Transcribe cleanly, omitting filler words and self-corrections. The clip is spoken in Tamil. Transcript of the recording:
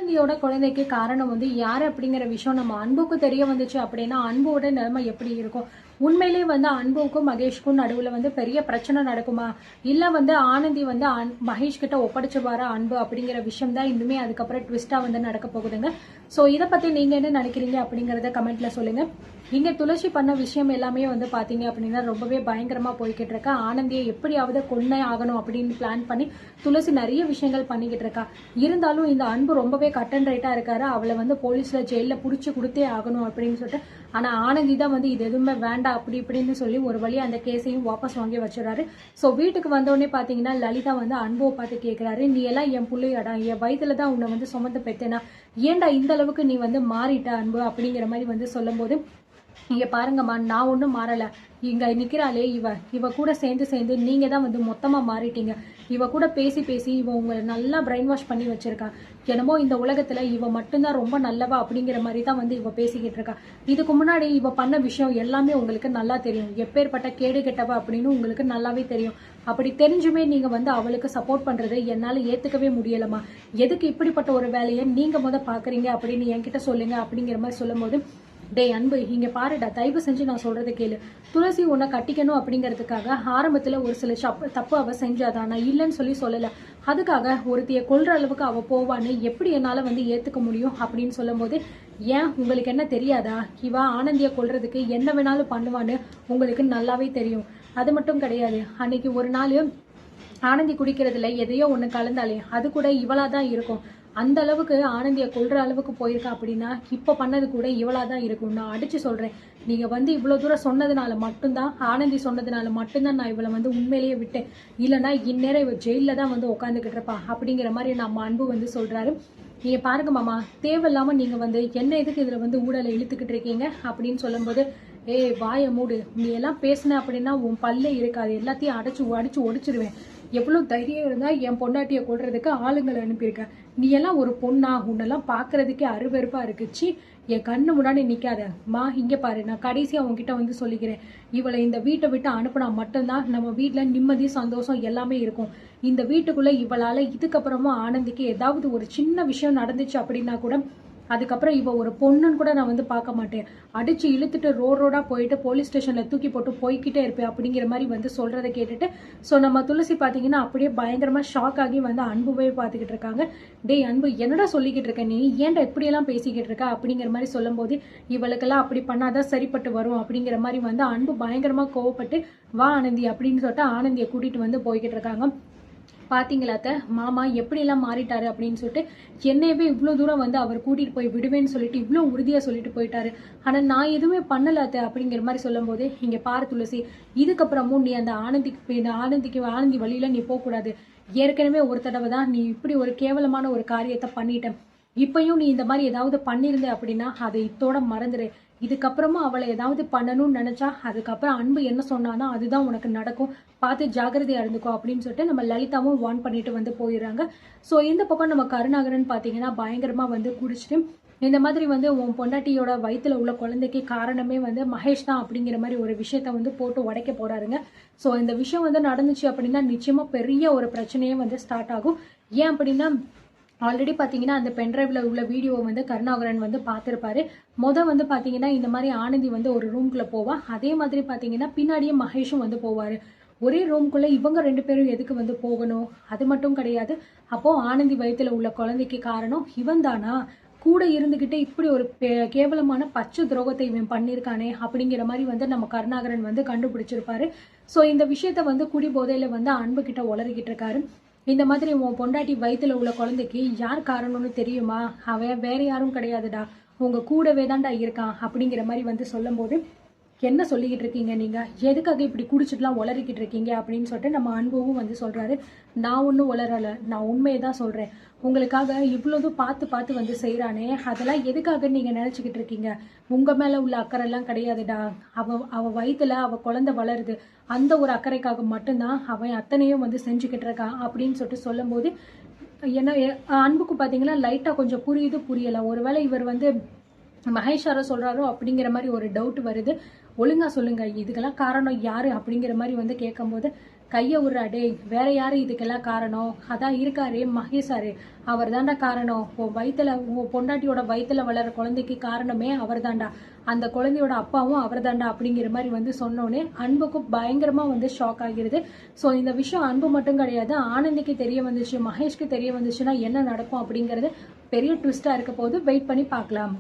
ஆனந்தியோட குழந்தைக்கு காரணம் வந்து யாரு அப்படிங்கிற விஷயம் நம்ம அன்புக்கு தெரிய வந்துச்சு அப்படின்னா அன்போட நிலைமை எப்படி இருக்கும்? உண்மையிலே வந்து அன்புக்கும் மகேஷ்க்கும் நடுவுல வந்து பெரிய பிரச்சனை நடக்குமா? இல்ல வந்து ஆனந்தி வந்து மகேஷ் கிட்ட ஒப்படைச்சுவாரா அன்பு அப்படிங்கிற விஷயம் தான் இன்னுமே அதுக்கப்புறம் ட்விஸ்டா வந்து நடக்க போகுதுங்க. ஸோ இதை பத்தி நீங்க என்ன நினைக்கிறீங்க அப்படிங்கறத கமெண்ட்ல சொல்லுங்க. இங்க துளசி பண்ண விஷயம் எல்லாமே வந்து பாத்தீங்க அப்படின்னா ரொம்பவே பயங்கரமா போய்கிட்டு இருக்கா. ஆனந்தியை எப்படியாவது கொன்னே ஆகணும் அப்படின்னு பிளான் பண்ணி துளசி நிறைய விஷயங்கள் பண்ணிக்கிட்டு இருக்கா. இருந்தாலும் இந்த அன்பு ரொம்பவே கட் அண்ட் ரைட்டா இருக்காரு. அவளை வந்து போலீஸ்ல ஜெயில புடிச்சு கொடுத்தே ஆகணும் அப்படின்னு சொல்லிட்டு, ஆனா ஆனந்தி தான் வந்து இது எதுவுமே வேண்டாம் அப்படி இப்படின்னு சொல்லி ஒரு வழியா அந்த கேஸையும் வாபஸ் வாங்கி வச்சிடறாரு. ஸோ வீட்டுக்கு வந்தோடனே பாத்தீங்கன்னா லலிதா வந்து அன்புவை பார்த்து கேட்கிறாரு, நீ எல்லாம் என் பிள்ளையாடா, என் வயிற்றுல தான் உன்னை வந்து சுமந்து பெற்றேனா, ஏன்டா இந்த அளவுக்கு நீ வந்து மாறிட்ட அன்பு அப்படிங்கிற மாதிரி வந்து சொல்லும்போது, இங்க பாருங்கம்மா, நான் ஒன்றும் மாறல. இங்க நிக்கிறாளே இவ கூட சேர்ந்து நீங்க தான் வந்து மொத்தமா மாறிட்டீங்க. இவ கூட பேசி பேசி இவ உங்களை நல்லா பிரெயின் வாஷ் பண்ணி வச்சிருக்கா. என்னமோ இந்த உலகத்துல இவ மட்டும்தான் ரொம்ப நல்லவா அப்படிங்கிற மாதிரி தான் வந்து இவ பேசிக்கிட்டு இருக்கா. இதுக்கு முன்னாடி இவ பண்ண விஷயம் எல்லாமே உங்களுக்கு நல்லா தெரியும். எப்பேற்பட்ட கேடு கெட்டவ அப்படின்னு உங்களுக்கு நல்லாவே தெரியும். அப்படி தெரிஞ்சுமே நீங்க வந்து அவளுக்கு சப்போர்ட் பண்றது என்னால ஏத்துக்கவே முடியலமா. எதுக்கு இப்படிப்பட்ட ஒரு வேலையை நீங்க பாக்குறீங்க அப்படின்னு என்கிட்ட சொல்லுங்க அப்படிங்கிற மாதிரி சொல்லும்போது, டேய் அன்பு, இங்க பாருடா, தயவு செஞ்சு நான் சொல்றதை கேளு. துளசி உன்னை கட்டிக்கணும் அப்படிங்கிறதுக்காக ஆரம்பத்துல ஒரு சில தப்பு அவ செஞ்சாதான், நான் இல்லைன்னு சொல்லல. அதுக்காக ஒருத்திய கொல்ற அளவுக்கு அவ போவான்னு எப்படி என்னால வந்து ஏத்துக்க முடியும் அப்படின்னு சொல்லும் போது, ஏன் உங்களுக்கு என்ன தெரியாதா? இவ ஆனந்திய கொல்றதுக்கு என்ன வேணாலும் பண்ணுவான்னு உங்களுக்கு நல்லாவே தெரியும். அது மட்டும் கிடையாது, அன்னைக்கு ஒரு நாள் ஆனந்தி குடிக்கிறதுல எதையோ ஒண்ணு கலந்தாலே அது கூட இவளாதான் இருக்கும். அந்த அளவுக்கு ஆனந்திய கொல்ற அளவுக்கு போயிருக்கா அப்படின்னா இப்ப பண்ணது கூட இவளாதான் இருக்கும். நான் அடிச்சு சொல்றேன், நீங்க வந்து இவ்வளவு தூரம் சொன்னதுனால மட்டும்தான், ஆனந்தி சொன்னதுனால மட்டும்தான் நான் இவளை வந்து உண்மையிலேயே விட்டேன். இல்லைன்னா இந்நேரம் இவ ஜெயில தான் வந்து உட்காந்துக்கிட்டு இருப்பா அப்படிங்கிற மாதிரி நம்ம அன்பு வந்து சொல்றாரு. நீங்க பாருங்க மாமா, தேவையில்லாம நீங்க வந்து என்ன எதுக்கு இதுல வந்து ஊழலை இழுத்துக்கிட்டு இருக்கீங்க அப்படின்னு சொல்லும்போது, ஏய் வாய மூடு, நீ எல்லாம் பேசின அப்படின்னா உன் பல்லே இருக்காது, எல்லாத்தையும் அடிச்சு ஒடிச்சிருவேன். எவ்வளவு தைரியம் இருந்தா என் பொண்டாட்டியை கொள்றதுக்கு ஆளுங்களை அனுப்பியிருக்க. நீ எல்லாம் ஒரு பொண்ணா? உன்னெல்லாம் பாக்குறதுக்கே அருவருப்பா இருக்குச்சு. என் கண்ணு முன்னாடி நிக்காத மா. இங்க பாரு, நான் கடைசியா உங்ககிட்ட வந்து சொல்லிக்கிறேன், இவளை இந்த வீட்டை விட்டு அனுப்புனா மட்டும்தான் நம்ம வீட்டுல நிம்மதி சந்தோஷம் எல்லாமே இருக்கும். இந்த வீட்டுக்குள்ள இவளால இதுக்கப்புறமா ஆனந்திக்கு ஏதாவது ஒரு சின்ன விஷயம் நடந்துச்சு அப்படின்னா கூட அதுக்கப்புறம் இவ ஒரு பொண்ணுன்னு கூட நான் வந்து பார்க்க மாட்டேன். அடிச்சு இழுத்துட்டு ரோடா போயிட்டு போலீஸ் ஸ்டேஷன்ல தூக்கி போட்டு போய்கிட்டே இருப்பேன் அப்படிங்கிற மாதிரி வந்து சொல்றதை கேட்டுட்டு, ஸோ நம்ம துளசி பாத்தீங்கன்னா அப்படியே பயங்கரமா ஷாக் ஆகி வந்து அன்புவே பார்த்துக்கிட்டு இருக்காங்க. டேய் அன்பு, என்னடா சொல்லிக்கிட்டு இருக்க நீ? ஏன்டா இப்படியெல்லாம் பேசிக்கிட்டு இருக்க அப்படிங்கிற மாதிரி சொல்லும் போது, இவளுக்கெல்லாம் அப்படி பண்ணாதான் சரிப்பட்டு வரும் அப்படிங்கிற மாதிரி வந்து அன்பு பயங்கரமா கோவப்பட்டு, வா ஆனந்தி அப்படின்னு சொல்லிட்டு ஆனந்தியை கூட்டிட்டு வந்து போய்கிட்டு இருக்காங்க. பாத்தீங்களாத்த, மாமா எப்படி எல்லாம் மாறிட்டாரு அப்படின்னு சொல்லிட்டு, என்னையவே இவ்வளவு தூரம் வந்து அவர் கூட்டிட்டு போய் விடுவேன்னு சொல்லிட்டு இவ்வளவு உறுதியா சொல்லிட்டு போயிட்டாரு. ஆனா நான் எதுவுமே பண்ணலாத்த அப்படிங்கிற மாதிரி சொல்லும் போது, இங்க பாரு துளசி, இதுக்கப்புறமும் நீ அந்த ஆனந்தி வழியில நீ போக கூடாது. ஏற்கனவே ஒரு தடவை தான் நீ இப்படி ஒரு கேவலமான ஒரு காரியத்தை பண்ணிட்ட. இப்பயும் நீ இந்த மாதிரி ஏதாவது பண்ணிருந்த அப்படின்னா அதை இத்தோட மறந்துடு. இதுக்கப்புறமா அவளை ஏதாவது பண்ணணும்னு நினைச்சா அதுக்கப்புறம் அன்பு என்ன சொன்னானா அதுதான் உனக்கு நடக்கும். பார்த்து ஜாகிரதையா இருந்துக்கோ அப்படின்னு சொல்லிட்டு நம்ம லலிதாவும் வார்ன் பண்ணிட்டு வந்து போயிடுறாங்க. ஸோ இந்த பக்கம் நம்ம கருணாகரன் பார்த்தீங்கன்னா பயங்கரமா வந்து குடிச்சிட்டு இந்த மாதிரி வந்து உன் பொண்டாட்டியோட வயிற்றுல உள்ள குழந்தைக்கு காரணமே வந்து மகேஷ் தான் அப்படிங்கிற மாதிரி ஒரு விஷயத்த வந்து போட்டு உடைக்க போறாருங்க. ஸோ இந்த விஷயம் வந்து நடந்துச்சு அப்படின்னா நிச்சயமா பெரிய ஒரு பிரச்சனையே வந்து ஸ்டார்ட் ஆகும். ஏன் அப்படின்னா ஆல்ரெடி பார்த்தீங்கன்னா அந்த பென்ட்ரைவ்ல உள்ள வீடியோவை வந்து கருணாகரன் வந்து பார்த்துருப்பாரு. வந்து பார்த்தீங்கன்னா இந்த மாதிரி ஆனந்தி வந்து ஒரு ரூம்குள்ளே போவா. அதே மாதிரி பார்த்தீங்கன்னா பின்னாடியே மகேஷும் வந்து போவார். ஒரே ரூம்குள்ளே இவங்க 2 பேரும் எதுக்கு வந்து போகணும்? அது மட்டும் கிடையாது. அப்போ ஆனந்தி வயிற்றுல உள்ள குழந்தைக்கு காரணம் இவன் தானா? கூட இருந்துகிட்டே இப்படி ஒரு கேவலமான பச்சை துரோகத்தை இவன் பண்ணியிருக்கானே அப்படிங்கிற மாதிரி வந்து நம்ம கருணாகரன் வந்து கண்டுபிடிச்சிருப்பாரு. ஸோ இந்த விஷயத்த வந்து குடி போதையில வந்து அன்பு கிட்ட உளறிக்கிட்டு இருக்காரு. இந்த மாதிரி உன் பொண்டாட்டி வயிற்றுல உள்ள குழந்தைக்கு யார் காரணம்னு தெரியுமா? அவன் வேற யாரும் கிடையாதுடா, உங்க கூடவே தான்டா இருக்கான் அப்படிங்கிற மாதிரி வந்து சொல்லும் போது, என்ன சொல்லிக்கிட்டு இருக்கீங்க நீங்க? எதுக்காக இப்படி குடிச்சிட்டுலாம் உளறிக்கிட்டு இருக்கீங்க அப்படின்னு சொல்லிட்டு நம்ம அன்பும் வந்து சொல்றாரு. நான் ஒன்றும் உளரல, நான் உண்மையை தான் சொல்றேன். உங்களுக்காக இவ்வளவு பார்த்து வந்து செய்யறானே, அதெல்லாம் எதுக்காக நீங்க நினைச்சுக்கிட்டு இருக்கீங்க? உங்க மேல உள்ள அக்கறை எல்லாம் கிடையாதுடா. அவ வயிற்றுல அவ குழந்தை வளருது, அந்த ஒரு அக்கறைக்காக மட்டும்தான் அவன் அத்தனையும் வந்து செஞ்சுக்கிட்டு இருக்கான் அப்படின்னு சொல்லிட்டு சொல்லும் போது, என்ன அன்புக்கு பாத்தீங்கன்னா லைட்டா கொஞ்சம் புரியுது புரியல. ஒருவேளை இவர் வந்து மகேஷ் யாரோ சொல்றாரோ அப்படிங்கிற மாதிரி ஒரு டவுட் வருது. ஒழுங்கா சொல்லுங்க, இதுக்கெல்லாம் காரணம் யாரு அப்படிங்கிற மாதிரி வந்து கேட்கும்போது, கையை விட்றா டேய், வேற யாரு இதுக்கெல்லாம் காரணம்? அதான் இருக்காரே மகேஷாரு, அவர் தாண்டா காரணம். உன் பொண்டாட்டியோட வயித்துல வளர குழந்தைக்கு காரணமே அவர் தாண்டா, அந்த குழந்தையோட அப்பாவும் அவர் தாண்டா அப்படிங்கிற மாதிரி வந்து சொன்னோன்னே அன்புக்கும் பயங்கரமா வந்து ஷாக் ஆகிருது. ஸோ இந்த விஷயம் அன்பு மட்டும் கிடையாது, ஆனந்திக்கு தெரிய வந்துச்சு, மகேஷ்க்கு தெரிய வந்துச்சுன்னா என்ன நடக்கும் அப்படிங்கிறது பெரிய ட்விஸ்டா இருக்க போது. வெயிட் பண்ணி பார்க்கலாம்.